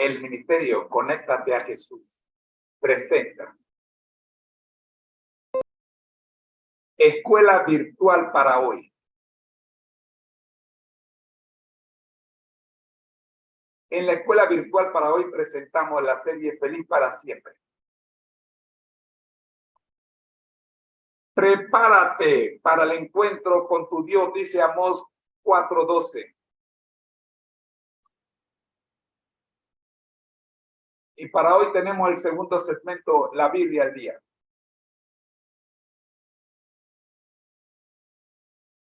El ministerio Conéctate a Jesús presenta Escuela Virtual para Hoy. En la Escuela Virtual para Hoy presentamos la serie Feliz para Siempre. Prepárate para el encuentro con tu Dios, dice Amós 4:12. Y para hoy tenemos el segundo segmento, la Biblia al día.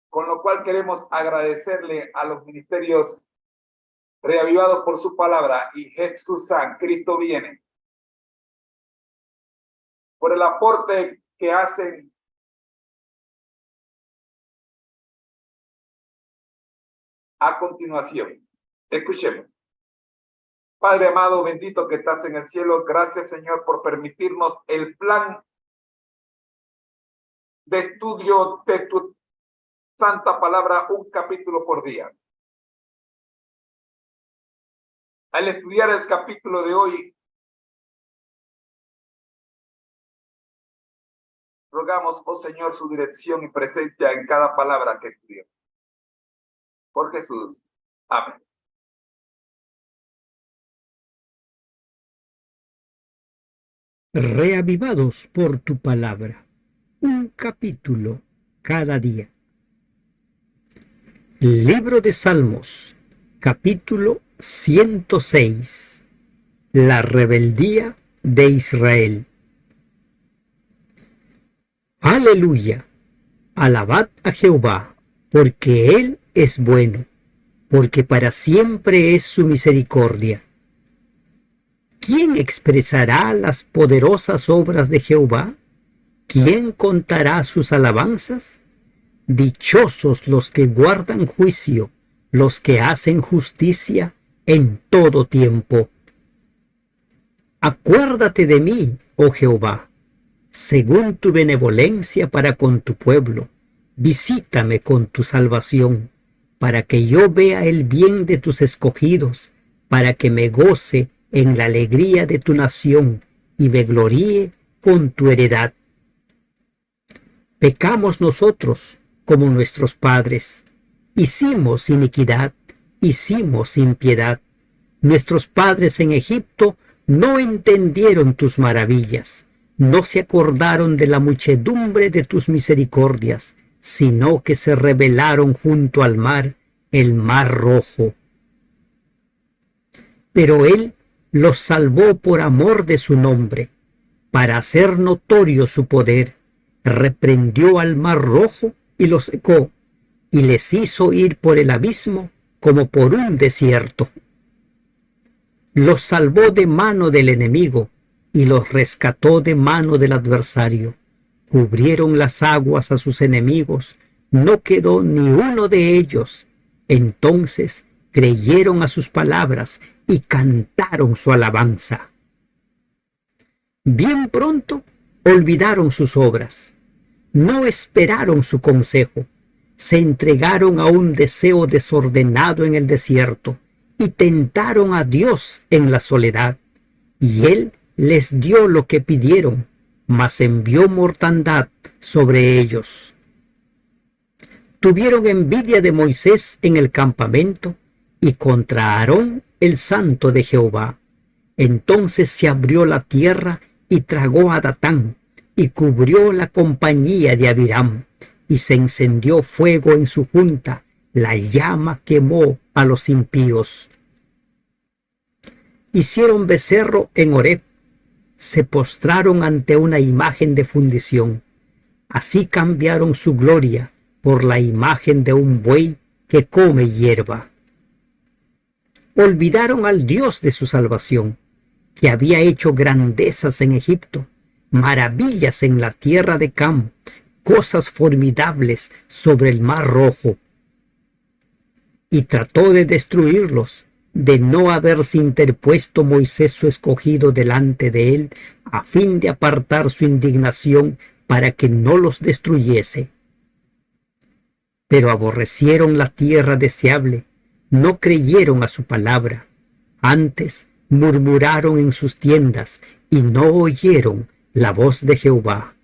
Con lo cual queremos agradecerle a los ministerios reavivados por su palabra y Jesús San, Cristo viene, por el aporte que hacen a continuación. Escuchemos. Padre amado, bendito que estás en el cielo, gracias Señor por permitirnos el plan de estudio de tu santa palabra, un capítulo por día. Al estudiar el capítulo de hoy, rogamos, oh Señor, su dirección y presencia en cada palabra que estudiamos. Por Jesús. Amén. Reavivados por tu palabra, un capítulo cada día. Libro de Salmos, capítulo 106. La rebeldía de Israel. Aleluya. Alabad a Jehová, porque Él es bueno, porque para siempre es su misericordia. ¿Quién expresará las poderosas obras de Jehová? ¿Quién contará sus alabanzas? Dichosos los que guardan juicio, los que hacen justicia en todo tiempo. Acuérdate de mí, oh Jehová, según tu benevolencia para con tu pueblo. Visítame con tu salvación, para que yo vea el bien de tus escogidos, para que me goce en la alegría de tu nación y me gloríe con tu heredad. Pecamos nosotros como nuestros padres, hicimos iniquidad, hicimos impiedad. Nuestros padres en Egipto no entendieron tus maravillas, no se acordaron de la muchedumbre de tus misericordias, sino que se rebelaron junto al mar, el mar rojo. Pero Él los salvó por amor de su nombre, para hacer notorio su poder. Reprendió al mar rojo y lo secó, y les hizo ir por el abismo como por un desierto. Los salvó de mano del enemigo, y los rescató de mano del adversario. Cubrieron las aguas a sus enemigos, no quedó ni uno de ellos. Entonces creyeron a sus palabras y cantaron su alabanza. Bien pronto olvidaron sus obras, no esperaron su consejo, se entregaron a un deseo desordenado en el desierto y tentaron a Dios en la soledad. Y Él les dio lo que pidieron, mas envió mortandad sobre ellos. Tuvieron envidia de Moisés en el campamento y contra Aarón el santo de Jehová. Entonces se abrió la tierra y tragó a Datán, y cubrió la compañía de Abiram, y se encendió fuego en su junta, la llama quemó a los impíos. Hicieron becerro en Horeb, se postraron ante una imagen de fundición. Así cambiaron su gloria por la imagen de un buey que come hierba. Olvidaron al Dios de su salvación, que había hecho grandezas en Egipto, maravillas en la tierra de Cam, cosas formidables sobre el mar rojo. Y trató de destruirlos, de no haberse interpuesto Moisés su escogido delante de él, a fin de apartar su indignación para que no los destruyese. Pero aborrecieron la tierra deseable, no creyeron a su palabra. Antes murmuraron en sus tiendas y no oyeron la voz de Jehová.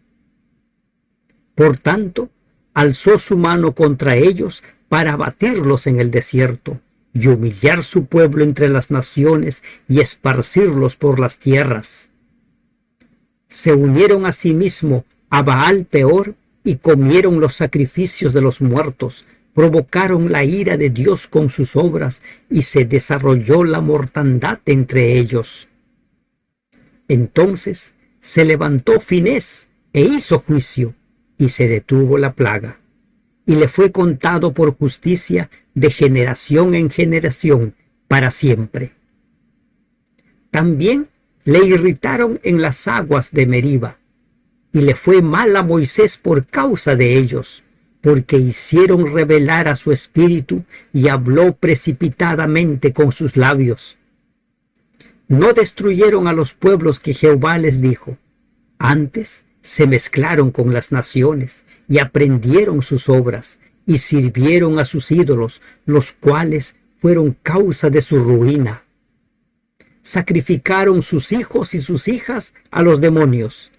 Por tanto, alzó su mano contra ellos para abatirlos en el desierto y humillar su pueblo entre las naciones y esparcirlos por las tierras. Se unieron asimismo a Baal Peor y comieron los sacrificios de los muertos, provocaron la ira de Dios con sus obras y se desarrolló la mortandad entre ellos. Entonces se levantó Finés e hizo juicio y se detuvo la plaga. Y le fue contado por justicia de generación en generación para siempre. También le irritaron en las aguas de Meriba, y le fue mal a Moisés por causa de ellos, porque hicieron rebelar a su espíritu y habló precipitadamente con sus labios. No destruyeron a los pueblos que Jehová les dijo, antes se mezclaron con las naciones y aprendieron sus obras y sirvieron a sus ídolos, los cuales fueron causa de su ruina. Sacrificaron sus hijos y sus hijas a los demonios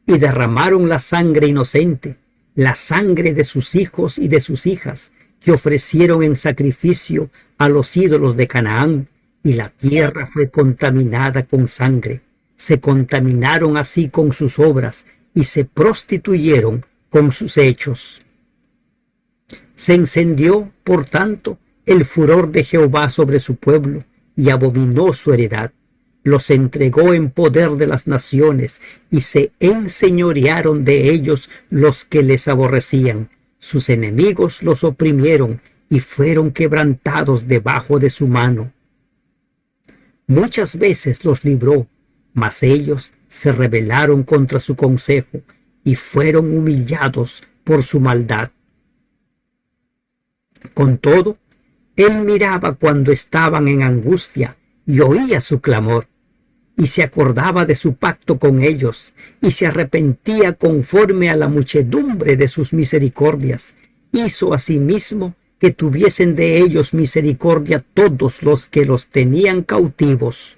y derramaron la sangre inocente, la sangre de sus hijos y de sus hijas que ofrecieron en sacrificio a los ídolos de Canaán, y la tierra fue contaminada con sangre. Se contaminaron así con sus obras y se prostituyeron con sus hechos. Se encendió, por tanto, el furor de Jehová sobre su pueblo y abominó su heredad. Los entregó en poder de las naciones y se enseñorearon de ellos los que les aborrecían. Sus enemigos los oprimieron y fueron quebrantados debajo de su mano. Muchas veces los libró, mas ellos se rebelaron contra su consejo y fueron humillados por su maldad. Con todo, él miraba cuando estaban en angustia y oía su clamor, y se acordaba de su pacto con ellos, y se arrepentía conforme a la muchedumbre de sus misericordias. Hizo asimismo que tuviesen de ellos misericordia todos los que los tenían cautivos.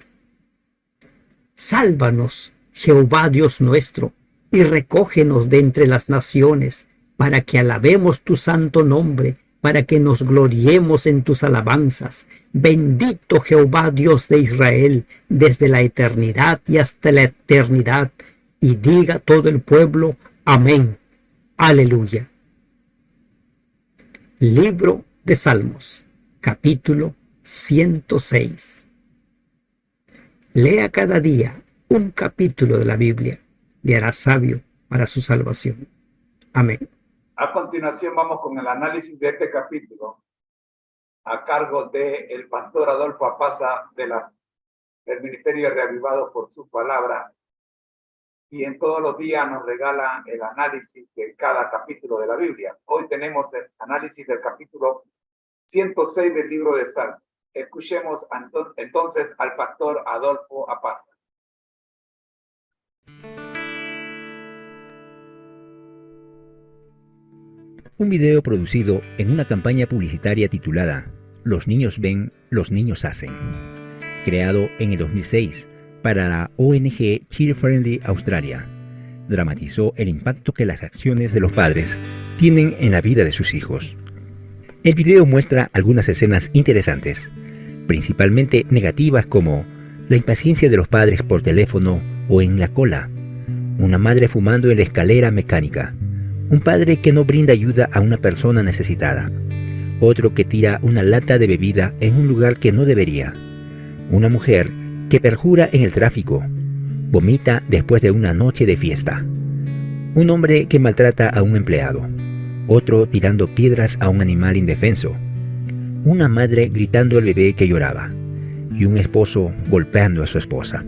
Sálvanos, Jehová Dios nuestro, y recógenos de entre las naciones, para que alabemos tu santo nombre, para que nos gloriemos en tus alabanzas. Bendito Jehová Dios de Israel, desde la eternidad y hasta la eternidad. Y diga todo el pueblo, amén. Aleluya. Libro de Salmos, capítulo 106. Lea cada día un capítulo de la Biblia, le hará sabio para su salvación. Amén. A continuación vamos con el análisis de este capítulo a cargo del pastor Adolfo Apaza del Ministerio de Reavivados por su palabra, y en todos los días nos regala el análisis de cada capítulo de la Biblia. Hoy tenemos el análisis del capítulo 106 del libro de Salmos. Escuchemos entonces al pastor Adolfo Apaza. Un video producido en una campaña publicitaria titulada Los niños ven, los niños hacen, creado en el 2006 para la ONG Child Friendly Australia, dramatizó el impacto que las acciones de los padres tienen en la vida de sus hijos. El video muestra algunas escenas interesantes, principalmente negativas, como la impaciencia de los padres por teléfono o en la cola, una madre fumando en la escalera mecánica, un padre que no brinda ayuda a una persona necesitada, otro que tira una lata de bebida en un lugar que no debería, una mujer que perjura en el tráfico, vomita después de una noche de fiesta, un hombre que maltrata a un empleado, otro tirando piedras a un animal indefenso, una madre gritando al bebé que lloraba y un esposo golpeando a su esposa.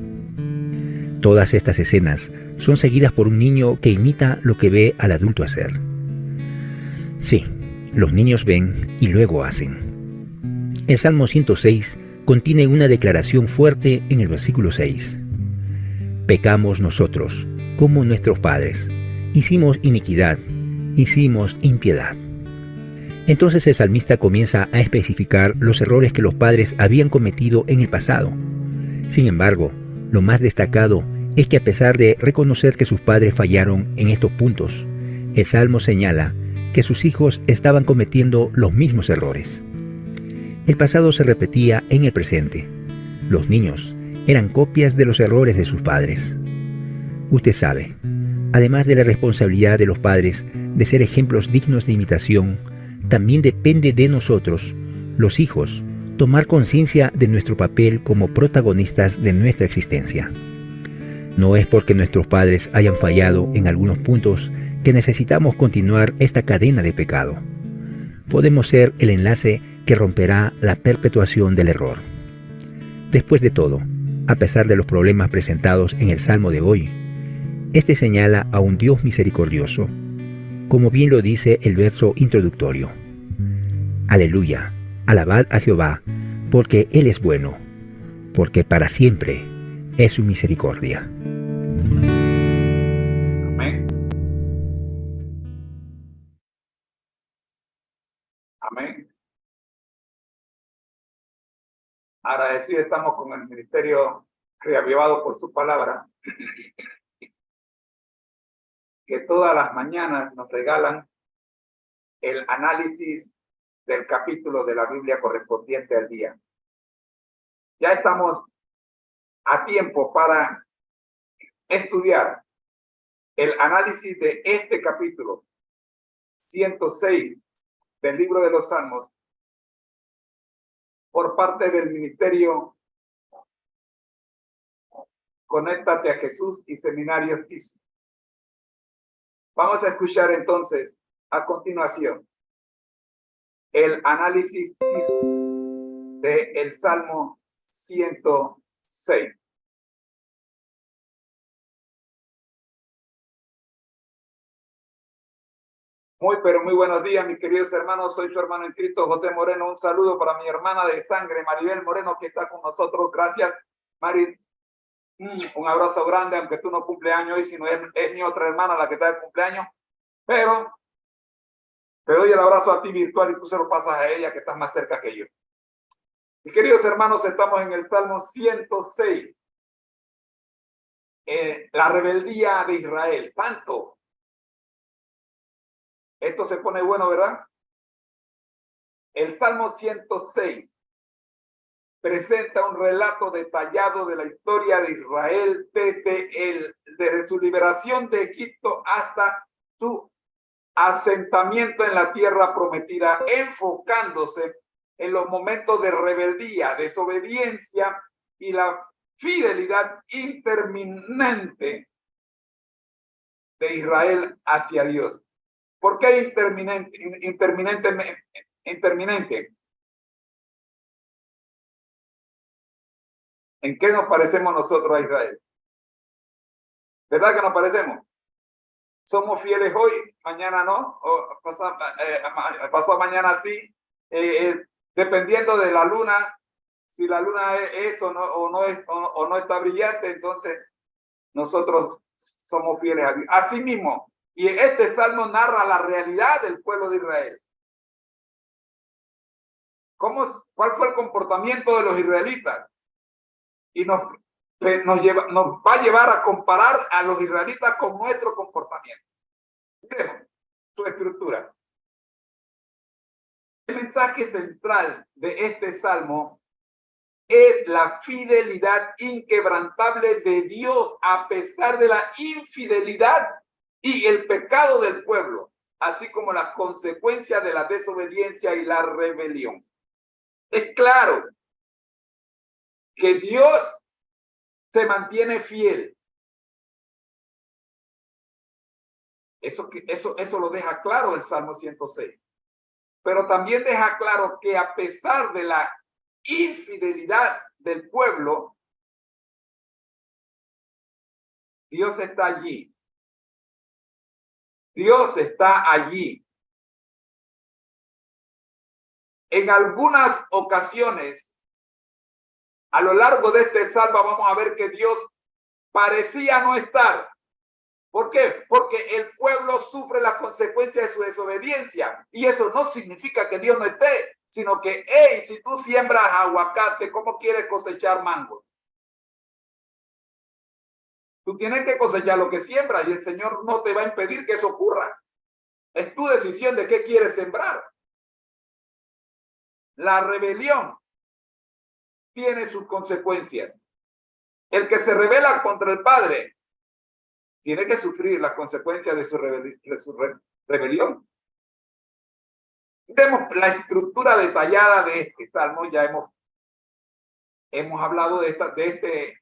Todas estas escenas son seguidas por un niño que imita lo que ve al adulto hacer. Sí, los niños ven y luego hacen. El Salmo 106 contiene una declaración fuerte en el versículo 6. Pecamos nosotros, como nuestros padres. Hicimos iniquidad, hicimos impiedad. Entonces el salmista comienza a especificar los errores que los padres habían cometido en el pasado Sin embargo, lo más destacado es que a pesar de reconocer que sus padres fallaron en estos puntos, el Salmo señala que sus hijos estaban cometiendo los mismos errores. El pasado se repetía en el presente. Los niños eran copias de los errores de sus padres. Usted sabe, además de la responsabilidad de los padres de ser ejemplos dignos de imitación, también depende de nosotros, los hijos, tomar conciencia de nuestro papel como protagonistas de nuestra existencia. No es porque nuestros padres hayan fallado en algunos puntos que necesitamos continuar esta cadena de pecado. Podemos ser el enlace que romperá la perpetuación del error. Después de todo, a pesar de los problemas presentados en el Salmo de hoy, este señala a un Dios misericordioso, como bien lo dice el verso introductorio. Aleluya, alabad a Jehová, porque Él es bueno, porque para siempre es su misericordia. Amén. Amén. Agradecidos estamos con el ministerio Reavivado por su palabra, que todas las mañanas nos regalan el análisis del capítulo de la Biblia correspondiente al día. Ya estamos a tiempo para estudiar el análisis de este capítulo 106 del libro de los Salmos por parte del ministerio Conéctate a Jesús y Seminario TISO. Vamos a escuchar entonces a continuación el análisis TISO del Salmo 106. Pero muy buenos días, mis queridos hermanos. Soy su hermano en Cristo, José Moreno. Un saludo para mi hermana de sangre, Maribel Moreno, que está con nosotros. Gracias, Mari. Un abrazo grande, aunque tú no cumples años hoy, sino es mi otra hermana la que está de cumpleaños. Pero te doy el abrazo a ti virtual y tú se lo pasas a ella, que estás más cerca que yo. Mis queridos hermanos, estamos en el Salmo 106. La rebeldía de Israel. Santo. Esto se pone bueno, ¿verdad? El Salmo 106 presenta un relato detallado de la historia de Israel desde su liberación de Egipto hasta su asentamiento en la tierra prometida, enfocándose en los momentos de rebeldía, desobediencia y la fidelidad interminente de Israel hacia Dios. ¿Por qué interminente? ¿En qué nos parecemos nosotros a Israel? ¿Verdad que nos parecemos? Somos fieles hoy, mañana no, o pasado mañana sí, dependiendo de la luna. Si la luna es o no está brillante, entonces nosotros somos fieles a Dios. Así mismo, y este salmo narra la realidad del pueblo de Israel. ¿Cuál fue el comportamiento de los israelitas? Y nos va a llevar a comparar a los israelitas con nuestro comportamiento. Miremos su estructura. El mensaje central de este salmo es la fidelidad inquebrantable de Dios a pesar de la infidelidad y el pecado del pueblo, así como las consecuencias de la desobediencia y la rebelión. Es claro que Dios se mantiene fiel. Eso lo deja claro el Salmo 106. Pero también deja claro que a pesar de la infidelidad del pueblo, Dios está allí. Dios está allí. En algunas ocasiones, a lo largo de este salmo, vamos a ver que Dios parecía no estar. ¿Por qué? Porque el pueblo sufre las consecuencias de su desobediencia. Y eso no significa que Dios no esté, sino que, hey, si tú siembras aguacate, ¿cómo quieres cosechar mango? Tú tienes que cosechar lo que siembras y el Señor no te va a impedir que eso ocurra. Es tu decisión de qué quieres sembrar. La rebelión tiene sus consecuencias. El que se rebela contra el Padre tiene que sufrir las consecuencias de su rebelión. Vemos la estructura detallada de este salmo. Ya hemos hablado de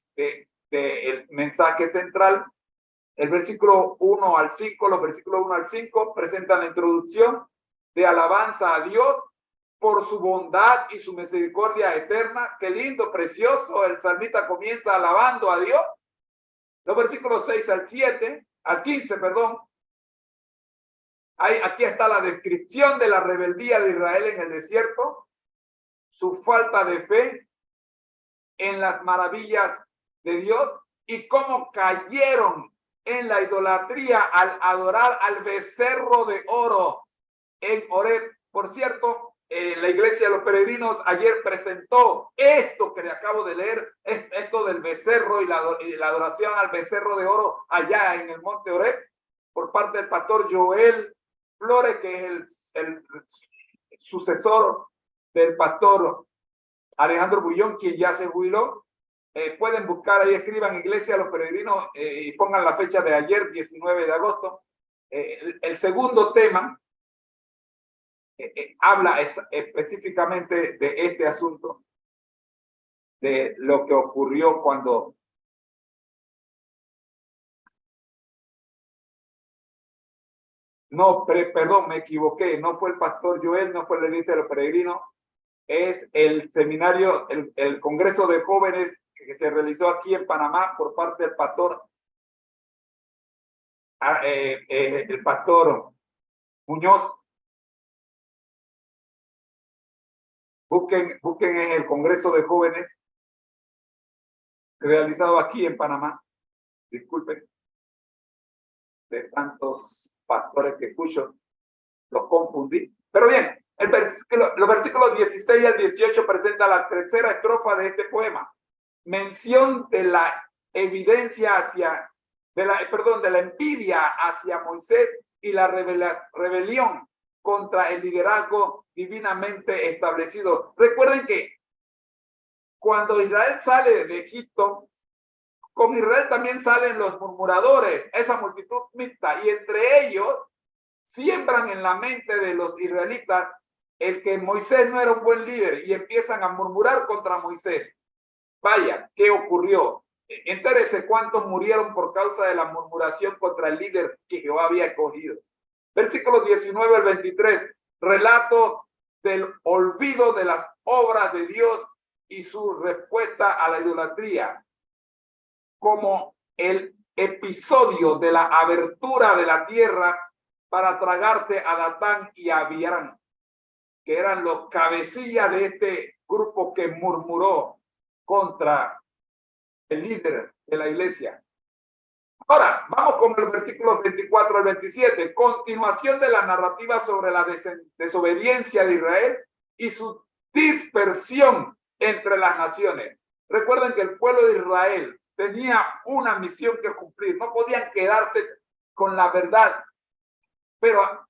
el mensaje central. El versículo 1 al 5, los versículos 1 al 5 presentan la introducción de alabanza a Dios por su bondad y su misericordia eterna. Qué lindo, precioso. El salmista comienza alabando a Dios. Los versículos 6 al 15, perdón. Aquí está la descripción de la rebeldía de Israel en el desierto, su falta de fe en las maravillas de Dios y cómo cayeron en la idolatría al adorar al becerro de oro en Horeb. Por cierto, la iglesia de los peregrinos ayer presentó esto que le acabo de leer, esto del becerro y la adoración al becerro de oro allá en el monte Horeb, por parte del pastor Joel Flores, que es el sucesor del pastor Alejandro Bullón, quien ya se jubiló. Pueden buscar ahí, escriban Iglesia de los Peregrinos y pongan la fecha de ayer, 19 de agosto. El segundo tema habla específicamente de este asunto, de lo que ocurrió cuando perdón, me equivoqué, no fue el pastor Joel, no fue la Iglesia de los Peregrinos, es el seminario, el Congreso de Jóvenes que se realizó aquí en Panamá por parte del pastor, el pastor Muñoz. Busquen el Congreso de Jóvenes realizado aquí en Panamá. Disculpen, de tantos pastores que escucho, los confundí. Pero bien, los versículos 16 al 18 presenta la tercera estrofa de este poema. Mención de la evidencia de la envidia hacia Moisés y la rebelión contra el liderazgo divinamente establecido. Recuerden que cuando Israel sale de Egipto, con Israel también salen los murmuradores, esa multitud mixta, y entre ellos siembran en la mente de los israelitas el que Moisés no era un buen líder y empiezan a murmurar contra Moisés. Vaya, ¿qué ocurrió? Entérese cuántos murieron por causa de la murmuración contra el líder que Jehová había escogido. Versículos 19 al 23, relato del olvido de las obras de Dios y su respuesta a la idolatría, como el episodio de la abertura de la tierra para tragarse a Datán y a Abiram, que eran los cabecillas de este grupo que murmuró contra el líder de la iglesia. Ahora, vamos con los versículos 24 al 27, continuación de la narrativa sobre la desobediencia de Israel y su dispersión entre las naciones. Recuerden que el pueblo de Israel tenía una misión que cumplir, no podían quedarse con la verdad, pero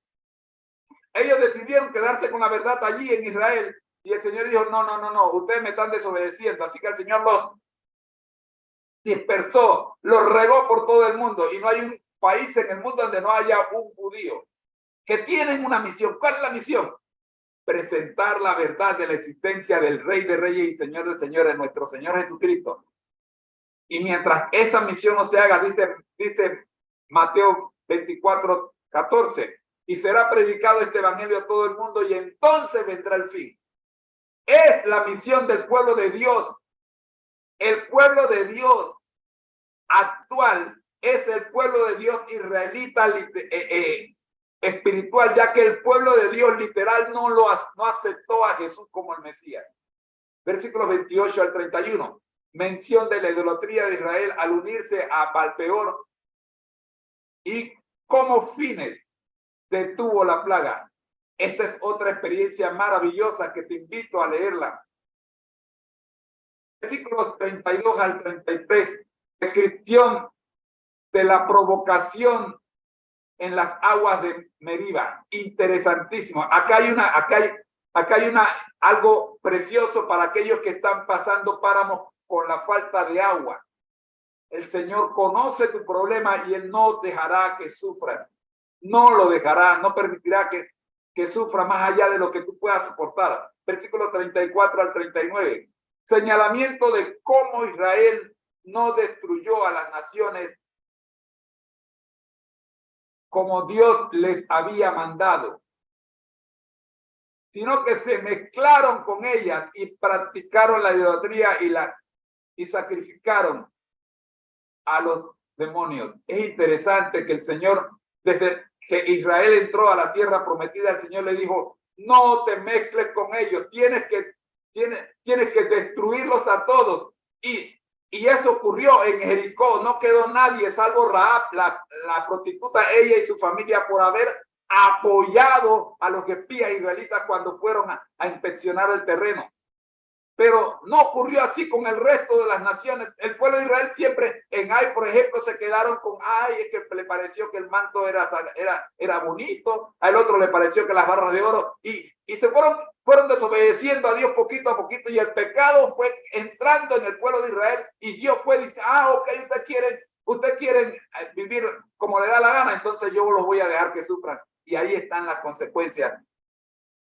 ellos decidieron quedarse con la verdad allí en Israel y el Señor dijo, no, ustedes me están desobedeciendo, así que el Señor los dispersó, los regó por todo el mundo y no hay un país en el mundo donde no haya un judío que tienen una misión. ¿Cuál es la misión? Presentar la verdad de la existencia del Rey de Reyes y Señor de Señores, nuestro Señor Jesucristo. Y mientras esa misión no se haga, dice Mateo 24, 14, y será predicado este evangelio a todo el mundo y entonces vendrá el fin. Es la misión del pueblo de Dios. El pueblo de Dios actual es el pueblo de Dios israelita espiritual, ya que el pueblo de Dios literal no aceptó a Jesús como el Mesías. Versículos 28 al 31. Mención de la idolatría de Israel al unirse a Baal-peor y como fines detuvo la plaga. Esta es otra experiencia maravillosa que te invito a leerla. Versículos 32 al 33, descripción de la provocación en las aguas de Meriba. Interesantísimo. Acá hay algo precioso para aquellos que están pasando páramos con la falta de agua. El Señor conoce tu problema y Él no dejará que sufras. No lo dejará, no permitirá que sufra más allá de lo que tú puedas soportar. Versículo 34 al 39. Señalamiento de cómo Israel no destruyó a las naciones como Dios les había mandado, sino que se mezclaron con ellas y practicaron la idolatría y sacrificaron a los demonios. Es interesante que el Señor, desde que Israel entró a la tierra prometida, el Señor le dijo, no te mezcles con ellos, tienes que destruirlos a todos. Y eso ocurrió en Jericó, no quedó nadie salvo Rahab, la prostituta, ella y su familia, por haber apoyado a los espías israelitas cuando fueron a inspeccionar el terreno. Pero no ocurrió así con el resto de las naciones. El pueblo de Israel siempre en Ai, por ejemplo, se quedaron con Ai, es que le pareció que el manto era bonito, al otro le pareció que las barras de oro, y se fueron desobedeciendo a Dios poquito a poquito, y el pecado fue entrando en el pueblo de Israel, y Dios fue diciendo, ok, ustedes quieren vivir como le da la gana, entonces yo los voy a dejar que sufran. Y ahí están las consecuencias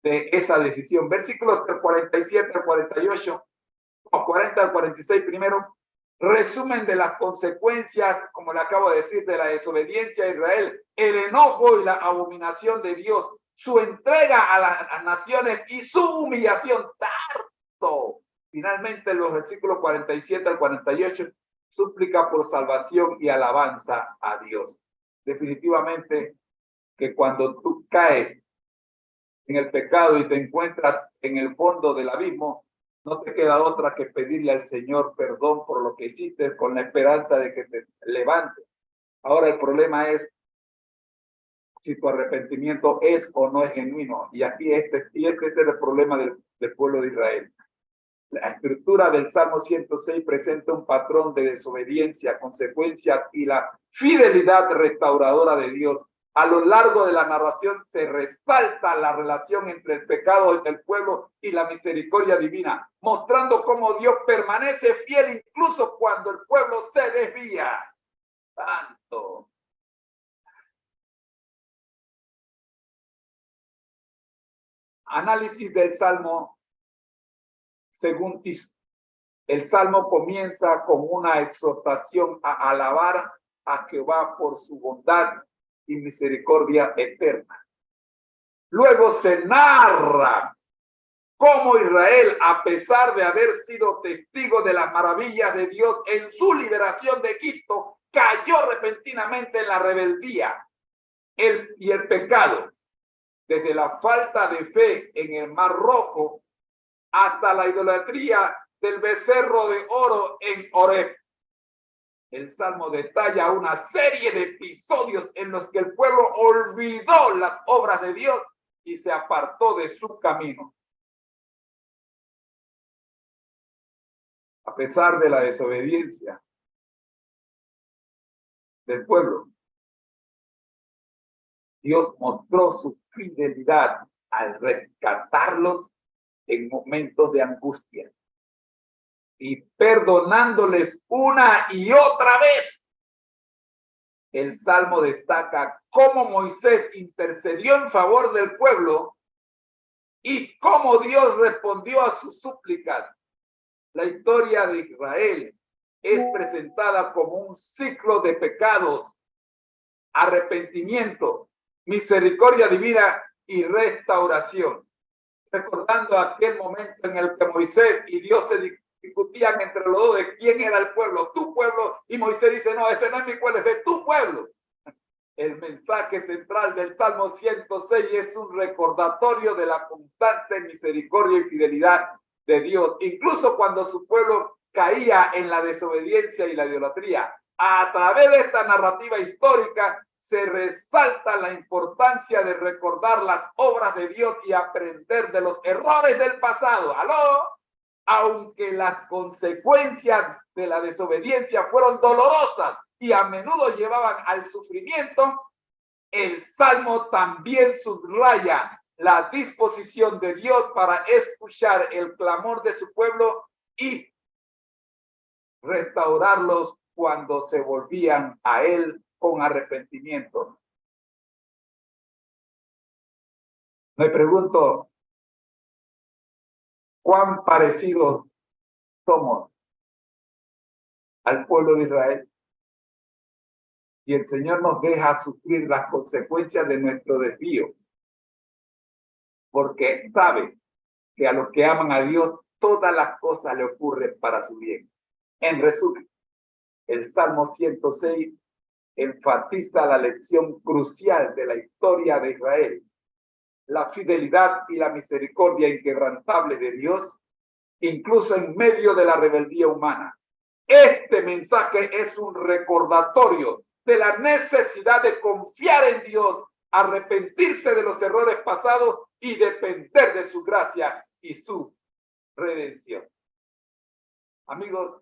de esa decisión. Versículos 47 al 48, o 40 al 46 primero, resumen de las consecuencias, como le acabo de decir, de la desobediencia de Israel, el enojo y la abominación de Dios, su entrega a las naciones y su humillación. Tanto. Finalmente, los versículos 47 al 48, súplica por salvación y alabanza a Dios. Definitivamente que cuando tú caes en el pecado y te encuentras en el fondo del abismo, no te queda otra que pedirle al Señor perdón por lo que hiciste con la esperanza de que te levante. Ahora el problema es si tu arrepentimiento es o no es genuino. Y aquí este es el problema del pueblo de Israel. La estructura del Salmo 106 presenta un patrón de desobediencia, consecuencia y la fidelidad restauradora de Dios. A lo largo de la narración se resalta la relación entre el pecado del pueblo y la misericordia divina, mostrando cómo Dios permanece fiel incluso cuando el pueblo se desvía. Tanto. Análisis del Salmo. Según el Salmo comienza con una exhortación a alabar a Jehová por su bondad y misericordia eterna. Luego se narra cómo Israel, a pesar de haber sido testigo de las maravillas de Dios en su liberación de Egipto, cayó repentinamente en la rebeldía y el pecado, desde la falta de fe en el Mar Rojo hasta la idolatría del becerro de oro en Horeb. El Salmo detalla una serie de episodios en los que el pueblo olvidó las obras de Dios y se apartó de su camino. A pesar de la desobediencia del pueblo, Dios mostró su fidelidad al rescatarlos en momentos de angustia y perdonándoles una y otra vez. El Salmo destaca cómo Moisés intercedió en favor del pueblo y cómo Dios respondió a sus súplicas. La historia de Israel es presentada como un ciclo de pecados, arrepentimiento, misericordia divina y restauración. Recordando aquel momento en el que Moisés y Dios se discutían entre los dos de quién era el pueblo, tu pueblo, y Moisés dice, no, este no es mi pueblo, es de tu pueblo. El mensaje central del Salmo 106 es un recordatorio de la constante misericordia y fidelidad de Dios, incluso cuando su pueblo caía en la desobediencia y la idolatría. A través de esta narrativa histórica se resalta la importancia de recordar las obras de Dios y aprender de los errores del pasado. ¡Aló! Aunque las consecuencias de la desobediencia fueron dolorosas, y a menudo llevaban al sufrimiento, el Salmo también subraya la disposición de Dios para escuchar el clamor de su pueblo y restaurarlos cuando se volvían a Él con arrepentimiento. Me pregunto, ¿cuán parecidos somos al pueblo de Israel? Y el Señor nos deja sufrir las consecuencias de nuestro desvío, porque sabe que a los que aman a Dios, todas las cosas le ocurren para su bien. En resumen, el Salmo 106 enfatiza la lección crucial de la historia de Israel, la fidelidad y la misericordia inquebrantable de Dios, incluso en medio de la rebeldía humana. Este mensaje es un recordatorio de la necesidad de confiar en Dios, arrepentirse de los errores pasados y depender de su gracia y su redención. Amigos,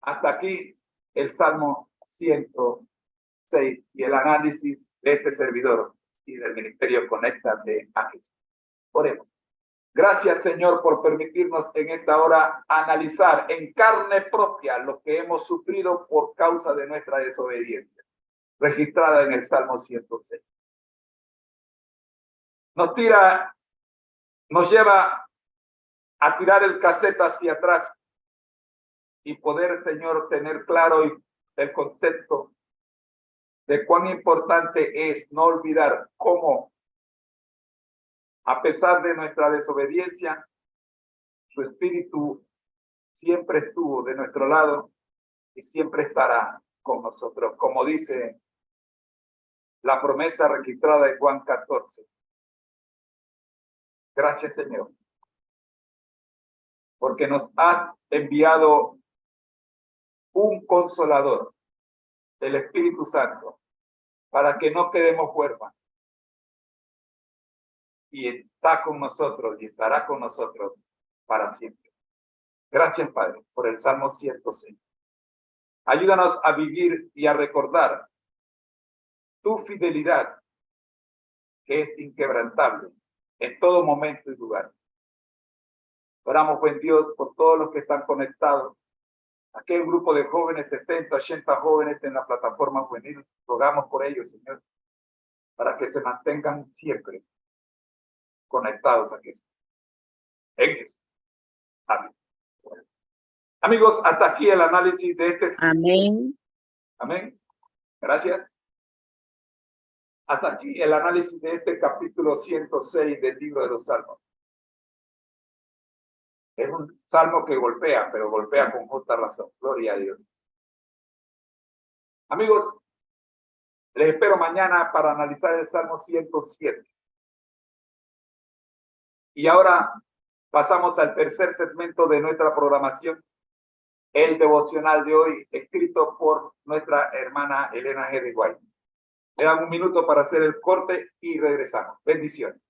hasta aquí el Salmo 106 y el análisis de este servidor y del Ministerio Conéctate a Jesús. Oremos. Gracias, Señor, por permitirnos en esta hora analizar en carne propia lo que hemos sufrido por causa de nuestra desobediencia, registrada en el Salmo 106. Nos lleva a tirar el cassette hacia atrás y poder, Señor, tener claro el concepto de cuán importante es no olvidar cómo, a pesar de nuestra desobediencia, su espíritu siempre estuvo de nuestro lado y siempre estará con nosotros, como dice la promesa registrada en Juan 14. Gracias, Señor, porque nos has enviado un consolador, el Espíritu Santo, para que no quedemos huérfanos. Y está con nosotros y estará con nosotros para siempre. Gracias, Padre, por el Salmo 106. Ayúdanos a vivir y a recordar tu fidelidad, que es inquebrantable en todo momento y lugar. Oramos, buen Dios, por todos los que están conectados. Aquí hay un grupo de jóvenes, 70, 80 jóvenes en la plataforma juvenil. Rogamos por ellos, Señor, para que se mantengan siempre conectados a Jesús. En Jesús. Amén. Bueno. Amigos, hasta aquí el análisis de este. Amén. Amén. Gracias. Hasta aquí el análisis de este capítulo 106 del libro de los Salmos. Es un salmo que golpea, pero golpea con justa razón. Gloria a Dios. Amigos, les espero mañana para analizar el Salmo 107. Y ahora pasamos al tercer segmento de nuestra programación, el devocional de hoy, escrito por nuestra hermana Elena G. de Guay. Le dan un minuto para hacer el corte y regresamos. Bendiciones.